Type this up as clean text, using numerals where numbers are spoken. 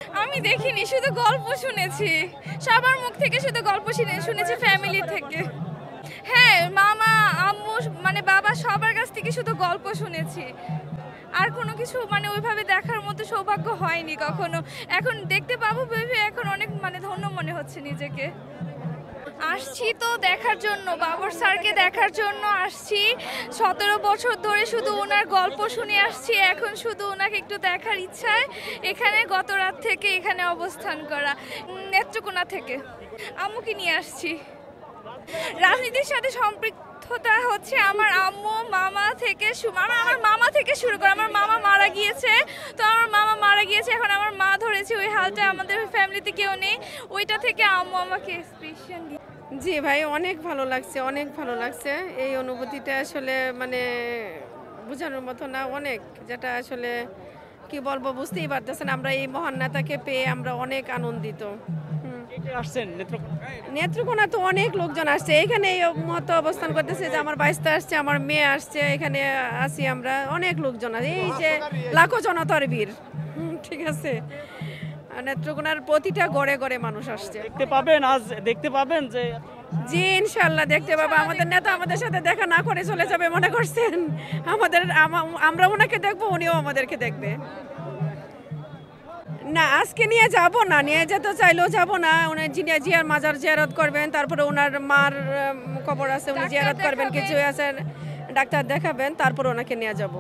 আমি দেখিনি, শুধু গল্প শুনেছি। সবার মুখ থেকে শুধু গল্প শুনেছি, ফ্যামিলি থেকে। হ্যাঁ, মামা, আম্মু মানে বাবা সবার কাছ থেকে শুধু গল্প শুনেছি। আর কোনো কিছু মানে ওইভাবে দেখার মতো সৌভাগ্য হয়নি কখনো। এখন দেখতে পাবো ভেবে এখন অনেক মানে ধন্য মনে হচ্ছে নিজেকে। আসছি তো দেখার জন্য, বাবর স্যারকে দেখার জন্য আসছি। 17 বছর ধরে শুধু ওনার গল্প শুনে আসছি, এখন শুধু ওনাকে একটু দেখার ইচ্ছায় এখানে গত রাত থেকে এখানে অবস্থান করা। নেত্রকোনা থেকে আম্মুকে নিয়ে আসছি। রাজনীতির সাথে সম্পৃক্ততা হচ্ছে আমার আম্মু, মামা থেকে আমার মামা থেকে শুরু করে। আমার মামা মারা গিয়েছে, তো আমার মামা মারা গিয়েছে, এখন আমার মা ধরেছে ওই হালটা, আমাদের ফ্যামিলিতে কেউ নেই, ওইটা থেকে আম্মু আমাকে এক্সপ্রেশন দিয়ে। জি ভাই, অনেক ভালো লাগছে, অনেক ভালো লাগছে। এই অনুভূতিটা আসলে মানে বোঝানোর মতো না, অনেক, যেটা আসলে কি বলবো বুঝতেই পারতেছেন। আমরা এই মহান নেতাকে পেয়ে আমরা অনেক আনন্দিত। নেত্রকোনা তো অনেক লোকজন আসছে, এখানে এই মতো অবস্থান করতেছে যে আমার বাইশটা আসছে, আমার মেয়ে আসছে, এখানে আছি আমরা, অনেক লোকজন আছে, এই যে লাখো জনতার ভিড়। ঠিক আছে, নেত্রকোনার প্রতিটা গড়ে গড়ে মানুষ আসছে। দেখতে পাবেন যে জি ইনশাল্লাহ দেখতে পাবো। আমাদের নেতা আমাদের সাথে দেখা না করে চলে যাবে মনে করছেন? আমরা ওনাকে দেখবো, উনিও আমাদেরকে দেখবে। না, আজকে নিয়ে যাব না, নিয়ে যেতে চাইলেও যাব না। উনি জিয়ার মাজার জিয়ারত করবেন, তারপরে ওনার মার কবর আছে, উনি জিয়ারত করবেন, কিছু আছে, ডাক্তার দেখাবেন, তারপর ওনাকে নিয়ে যাব।